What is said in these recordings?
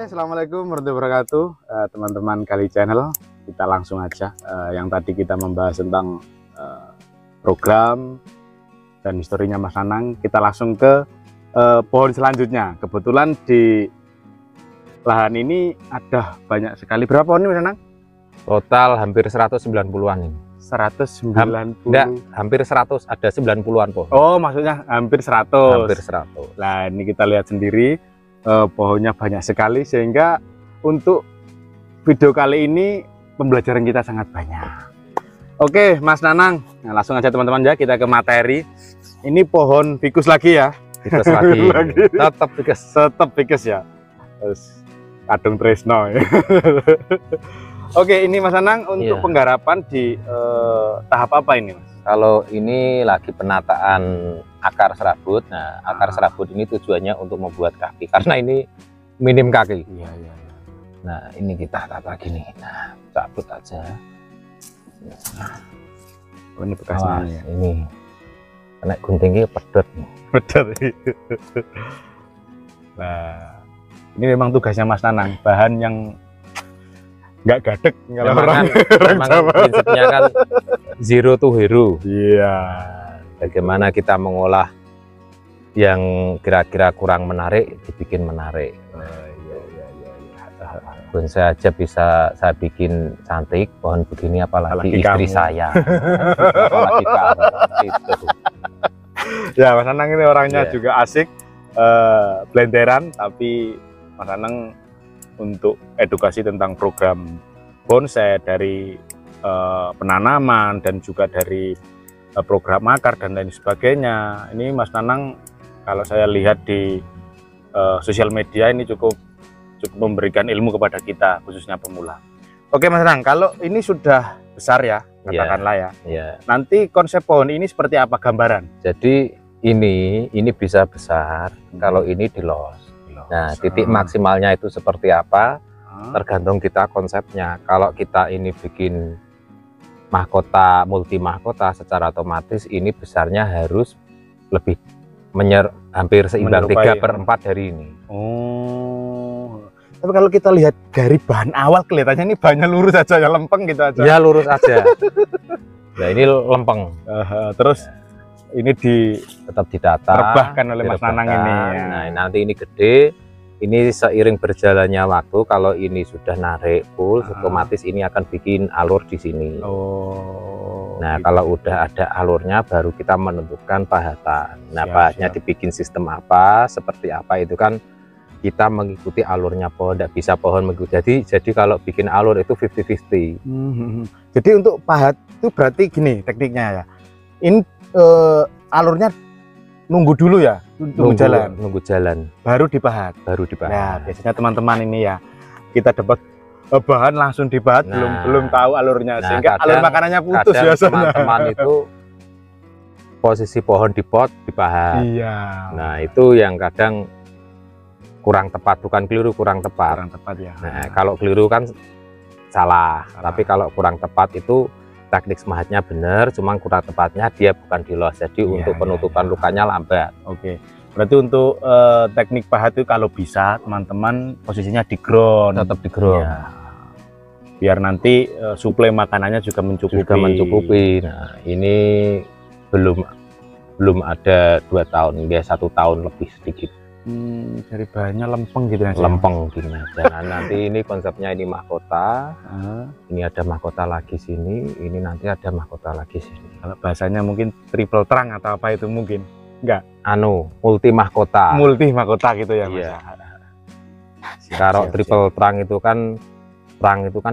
Assalamualaikum warahmatullahi wabarakatuh, teman-teman Gali Channel. Kita langsung aja. Yang tadi kita membahas tentang program dan historinya Mas Nanang, kita langsung ke pohon selanjutnya. Kebetulan di lahan ini ada banyak sekali. Berapa pohon ini Mas Nanang? Total hampir 190-an ini. 190? Enggak, hampir 100, ada 90-an pohon. Oh, maksudnya hampir 100. Hampir 100. Nah, ini kita lihat sendiri, pohonnya banyak sekali, sehingga untuk video kali ini pembelajaran kita sangat banyak. Oke, Mas Nanang, nah, langsung aja teman-teman ya, kita ke materi. Ini pohon ficus lagi ya. Ficus lagi. Tetap ficus. Tetap ficus ya. Terus kadung tresno ya. Oke, ini Mas Nanang untuk penggarapan di tahap apa ini, Mas? Kalau ini lagi penataan akar serabut. Nah, akar serabut ini tujuannya untuk membuat kaki, karena ini minim kaki. Iya. Nah, ini kita tata gini. Nah, cabut aja. Oh, ini bekasnya ya. Ini kena guntingnya pedot. Pedot. Nah, ini memang tugasnya Mas Nanang, bahan yang nggak gadek kalau orang prinsipnya kan zero to hero. Iya. Bagaimana kita mengolah yang kira-kira kurang menarik dibikin menarik. Bonsai aja bisa saya bikin cantik, pohon begini apalagi istri kamu. Saya. Apalagi kamu. Gitu. Ya, Mas Nanang ini orangnya juga asik, blenderan, tapi Mas Nanang untuk edukasi tentang program bonsai dari penanaman dan juga dari program akar dan lain sebagainya. Ini Mas Nanang kalau saya lihat di sosial media ini cukup memberikan ilmu kepada kita, khususnya pemula. Oke Mas Nanang, kalau ini sudah besar ya, katakanlah ya. Nanti konsep pohon ini seperti apa gambaran? Jadi ini bisa besar kalau ini dilos. Nah, titik maksimalnya itu seperti apa? Tergantung kita konsepnya. Kalau kita ini bikin mahkota, multi mahkota, secara otomatis ini besarnya harus lebih hampir seimbang 3/4 dari ini. Oh. Tapi kalau kita lihat dari bahan awal kelihatannya ini banyak lurus aja ya, lempeng gitu aja. Ya, lurus aja. Nah, ini lempeng. Terus ini tetap didata, rebahkan oleh Mas Nanang ini ya. Nah, nanti ini gede, ini seiring berjalannya waktu, kalau ini sudah narik full, otomatis ini akan bikin alur di sini. Nah, gitu. Kalau udah ada alurnya baru kita menentukan pahatan. Nah, pahatnya dibikin sistem apa, seperti apa, itu kan kita mengikuti alurnya pohon. Tidak bisa pohon mengikuti, jadi kalau bikin alur itu 50-50. Jadi untuk pahat itu berarti gini tekniknya ya, ini alurnya nunggu dulu ya, nunggu jalan baru dipahat. Nah, biasanya teman-teman ini ya, kita dapat bahan langsung dipahat, belum tahu alurnya, sehingga alur makanannya putus biasanya. Teman-teman itu posisi pohon di pot dipahat. Iya. Nah, itu yang kadang kurang tepat, bukan keliru, kurang tepat ya. Nah, kalau keliru kan salah. Tapi kalau kurang tepat itu teknik semahatnya benar, cuma kurang tepatnya dia bukan dilos, jadi untuk penutupan lukanya lambat. Oke, berarti untuk teknik pahat itu kalau bisa teman-teman posisinya di ground, tetap di ground, biar nanti suplai makanannya juga mencukupi. Nah, ini belum ada 2 tahun, dia 1 tahun lebih sedikit. Dari bahannya lempeng gitu ya? Lempeng gini aja. Nah, nanti ini konsepnya ini mahkota. Ini ada mahkota lagi sini, ini nanti ada mahkota lagi sini. Kalau bahasanya mungkin triple trunk atau apa itu mungkin? Enggak? Multi mahkota. Multi mahkota gitu ya, Mas? Iya. Kalau triple trunk itu kan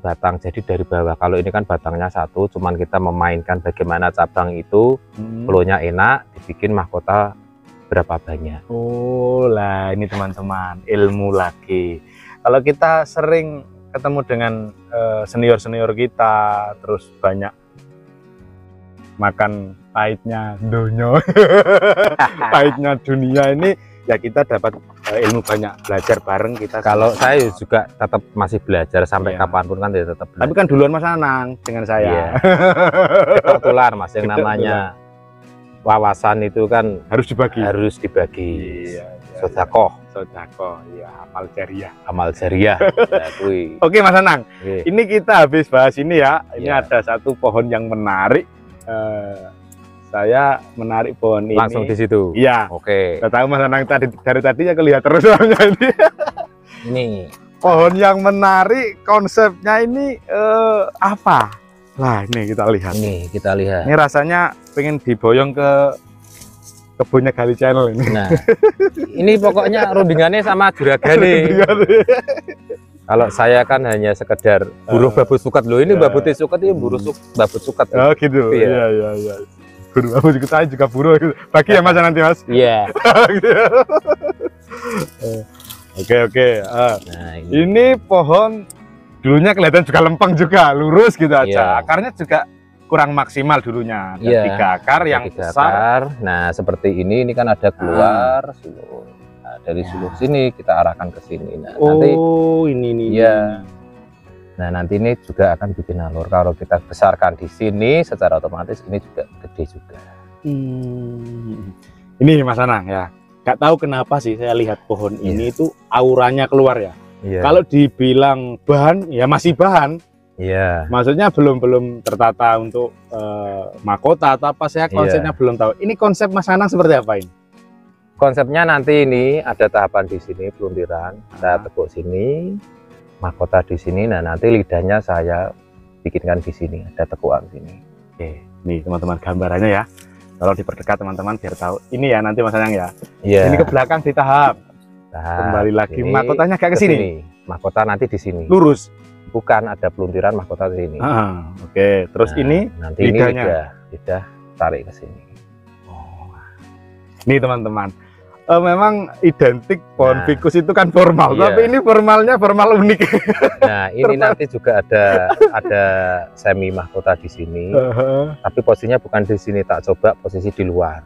batang, jadi dari bawah. Kalau ini kan batangnya satu, cuman kita memainkan bagaimana cabang itu flow-nya enak, dibikin mahkota berapa banyak. Oh lah, ini teman-teman ilmu lagi. Kalau kita sering ketemu dengan senior-senior kita, terus banyak makan pahitnya dunia, pahitnya dunia ini, ya kita dapat ilmu banyak, belajar bareng kita. Kalau saya juga tetap masih belajar sampai kapanpun kan ya tetap belajar. Tapi kan duluan Mas Nanang dengan saya. Kita tular Mas, yang namanya wawasan itu kan harus dibagi. Sedekah. sodako, ya amal jariah. Amal jariah. Nah, kui. Oke Mas Anang, Oke. ini kita habis bahas ini ya. Ini Ya. ada satu pohon yang menarik. Saya menarik pohon ini. Langsung di situ. Iya. Oke. Saya tahu Mas Anang dari tadinya kelihatan terus soalnya ini. Ini Pohon yang menarik, konsepnya ini apa? Nah ini kita lihat. kita lihat. Ini rasanya pengen diboyong ke kebunnya Gali Channel ini. Nah, ini pokoknya rundingannya sama juragane. Kalau saya kan hanya sekedar buruh babut suket loh. Ini babut suket ini buruh babut suket. Oh gitu. Iya. Buruh babut suket, saya juga buruh. Bagi ya Mas nanti Mas. Iya. Oke. Nah, ini pohon dulunya kelihatan juga lempeng juga, lurus gitu aja. Iya. Akarnya juga kurang maksimal dulunya. Ada Iya. 3 akar yang tiga besar. akar. Nah, seperti ini kan ada keluar sulur. Nah, dari sulur sini kita arahkan ke sini. Nah, nanti ini. Iya. Nah, nanti ini juga akan bikin alur. Kalau kita besarkan di sini secara otomatis ini juga gede juga. Ini Mas Anang ya. Gak tahu kenapa sih saya lihat pohon ini itu auranya keluar ya. Iya. Kalau dibilang bahan ya masih bahan. Iya. Maksudnya belum tertata untuk mahkota atau apa, saya konsepnya belum tahu. Ini konsep Mas Anang seperti apa ini? Konsepnya nanti ini ada tahapan di sini peluntiran, saya tekuk sini, mahkota di sini. Nah, nanti lidahnya saya bikinkan di sini, ada tekuan sini. Oke, nih teman-teman gambarannya ya. Kalau diperdekat teman-teman biar tahu. Ini ya nanti Mas Anang ya. Iya. Ini ke belakang di tahap. Nah, Kembali lagi sini, mahkotanya kayak ke sini. Mahkota nanti di sini. Lurus. Bukan, ada peluntiran mahkota di sini. Oke, terus Nah, ini nanti lidahnya. ini lidah tarik ke sini. Nih teman-teman. Memang identik pohon Nah, fikus itu kan formal, iya. tapi ini formalnya formal unik. Nah, ini nanti juga ada semi mahkota di sini. Tapi posisinya bukan di sini, tak coba posisi di luar.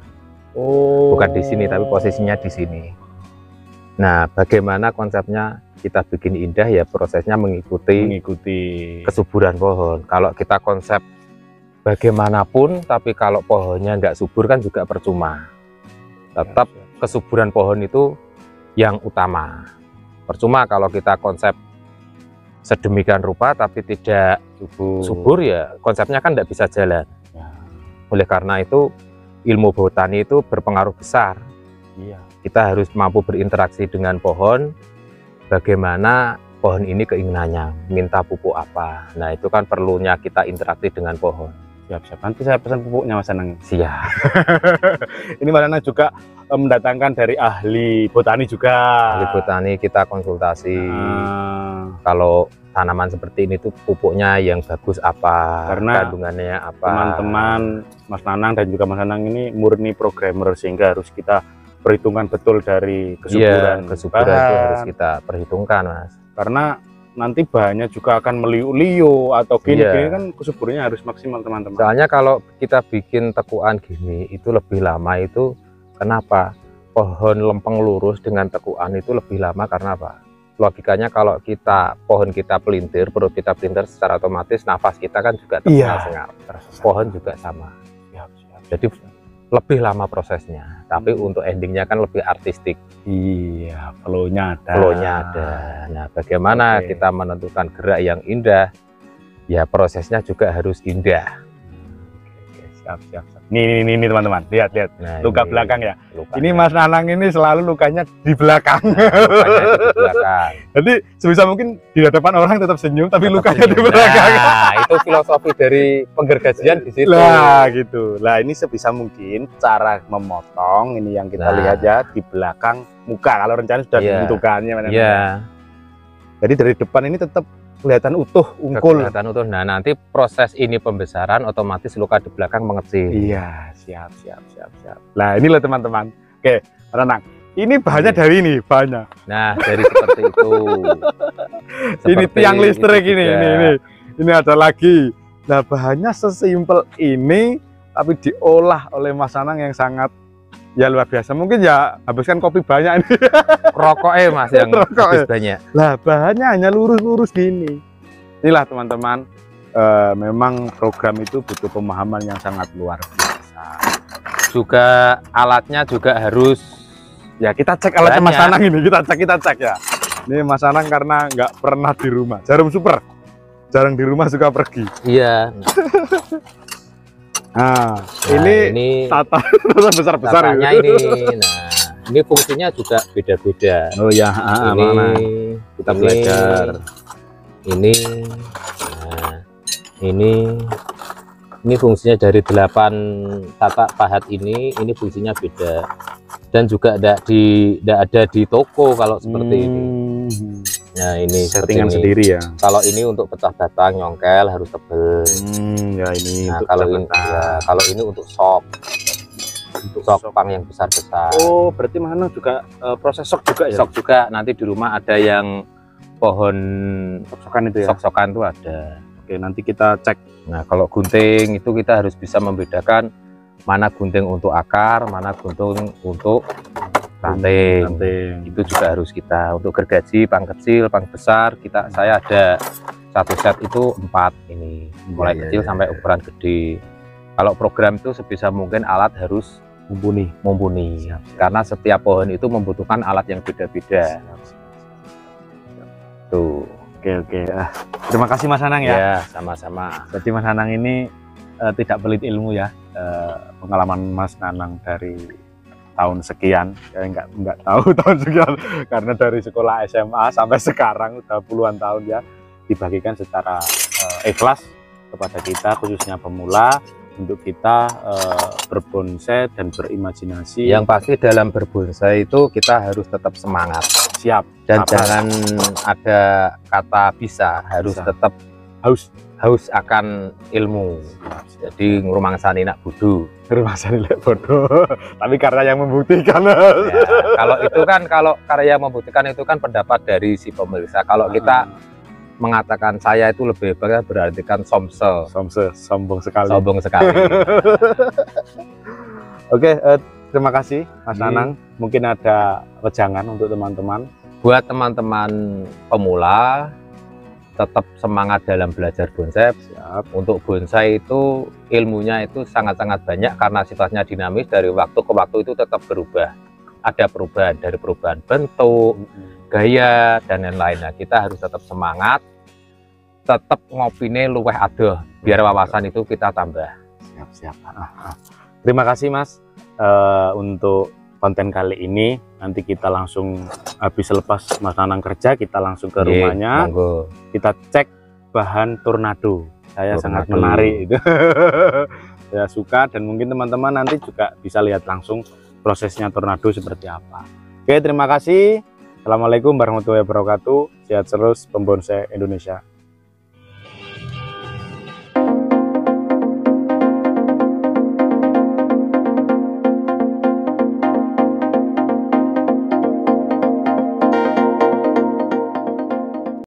Bukan di sini, tapi posisinya di sini. Nah, bagaimana konsepnya kita bikin indah ya, prosesnya mengikuti kesuburan pohon. Kalau kita konsep bagaimanapun, tapi kalau pohonnya nggak subur kan juga percuma. Tetap kesuburan pohon itu yang utama. Percuma kalau kita konsep sedemikian rupa tapi tidak subur ya, konsepnya kan nggak bisa jalan. Oleh karena itu ilmu botani itu berpengaruh besar. Kita harus mampu berinteraksi dengan pohon. Bagaimana pohon ini keinginannya, minta pupuk apa. Nah, itu kan perlunya kita interaksi dengan pohon. Siap. Nanti saya pesan pupuknya Mas Anang. Siap. Ini Mas Anang juga mendatangkan dari ahli botani juga. Ahli botani kita konsultasi. Kalau tanaman seperti ini tuh pupuknya yang bagus apa, karena kandungannya apa. Teman-teman Mas Nanang dan juga Mas Anang ini murni programmer, sehingga harus kita perhitungan betul dari kesuburan. Kesuburan itu harus kita perhitungkan, Mas. Karena nanti bahannya juga akan meliu-liu atau gini kan kesuburannya harus maksimal teman-teman. Soalnya kalau kita bikin tekuan gini itu lebih lama itu kenapa? Pohon lempeng lurus dengan tekuan itu lebih lama karena apa? Logikanya kalau pohon kita pelintir, perut kita pelintir, secara otomatis nafas kita kan juga tersengal-sengal. Pohon juga sama. Jadi lebih lama prosesnya, tapi untuk endingnya kan lebih artistik. Iya, flow-nya ada. Nah, bagaimana kita menentukan gerak yang indah? Ya, prosesnya juga harus indah. Siap. Nih teman-teman, lihat. Nah, luka belakang ya. Lukanya. Ini Mas Nanang ini selalu lukanya di belakang. Lukanya di belakang. Jadi sebisa mungkin di hadapan orang tetap senyum, tapi lukanya di belakang. Nah, itu filosofi dari penggergajian di situ. Lah gitu. Lah ini sebisa mungkin cara memotong ini yang kita lihat ya di belakang muka. Kalau rencana sudah ditentukannya. Iya. Jadi dari depan ini tetap kelihatan utuh, ungkul. Kelihatan utuh. Nah, nanti proses ini pembesaran otomatis luka di belakang mengecil. Iya, siap. Nah, ini loh teman-teman. Oke, Nanang. Ini bahannya dari ini, bahannya. Nah, dari seperti itu. Ini tiang listrik ini. Ini ada lagi. Nah, bahannya sesimpel ini, tapi diolah oleh Mas Nanang yang sangat ya luar biasa. Mungkin ya habiskan kopi banyak ini. Rokoknya Mas yang habis banyak. Lah bahannya hanya lurus-lurus gini. Inilah teman-teman, memang program itu butuh pemahaman yang sangat luar biasa. Juga alatnya juga harus Ya kita cek alatnya Mas Banyak. Anang ini, kita cek ya. Ini Mas Anang karena nggak pernah di rumah. Jarum super, jarang di rumah, suka pergi. Iya. Nah, Nah, ini tata besar-besar tatanya ini. Nah, ini fungsinya juga beda-beda. Oh ya, mana? Kita ini, belajar. Ini, nah, ini fungsinya dari 8 tatak pahat ini fungsinya beda. Dan juga tidak ada di toko kalau seperti ini. Nah, ini settingan ini. sendiri ya. Kalau ini untuk pecah batang nyongkel harus tebel. Ya ini. Nah, kalau ini ya, kalau ini untuk sok pang yang besar-besar. Oh, berarti mana juga proses sok juga ya? Sok juga, nanti di rumah ada yang pohon sok-sokan itu ya. Sok-sokan itu ada. Oke, nanti kita cek. Nah, kalau gunting itu kita harus bisa membedakan mana gunting untuk akar, mana gunting untuk ranting. Itu juga harus kita untuk gergaji, pang kecil, pang besar. Saya ada satu set itu 4 ini, mulai kecil sampai ukuran gede. Kalau program itu sebisa mungkin alat harus mumpuni. Karena setiap pohon itu membutuhkan alat yang beda-beda. Tuh. Oke. Terima kasih Mas Anang ya. Ya, sama-sama. Jadi Mas Anang ini tidak pelit ilmu ya. Pengalaman Mas Anang dari tahun sekian, saya nggak tahu tahun sekian, karena dari sekolah SMA sampai sekarang udah puluhan tahun ya, dibagikan secara ikhlas kepada kita, khususnya pemula, untuk kita berbonsai dan berimajinasi. Yang pasti dalam berbonsai itu kita harus tetap semangat. Siap. Dan jangan ada kata bisa, harus tetap haus akan ilmu. Jadi ngrumangsani nak bodoh. Ngrumangsani lek bodoh. Tapi karya yang membuktikan. Ya, kalau karya membuktikan itu kan pendapat dari si pemirsa. Kalau kita mengatakan saya itu lebih hebat, berarti kan sombong sekali. Oke, terima kasih Mas Anang. Mungkin ada wejangan untuk teman-teman. Buat teman-teman pemula, tetap semangat dalam belajar bonsai. Untuk bonsai itu ilmunya itu sangat-sangat banyak karena sifatnya dinamis, dari waktu ke waktu itu tetap berubah. Ada perubahan, dari perubahan bentuk, gaya, dan lain-lain. Nah, kita harus tetap semangat, tetap ngopine luweh adoh, biar wawasan itu kita tambah. Siap. Terima kasih Mas untuk konten kali ini. Nanti kita langsung habis selepas Mas Anang kerja, kita langsung ke rumahnya. Kita cek bahan tornado. Saya sangat menarik itu. Saya suka, dan mungkin teman-teman nanti juga bisa lihat langsung prosesnya tornado seperti apa. Oke, terima kasih. Assalamualaikum warahmatullahi wabarakatuh. Sehat terus pembonsai Indonesia.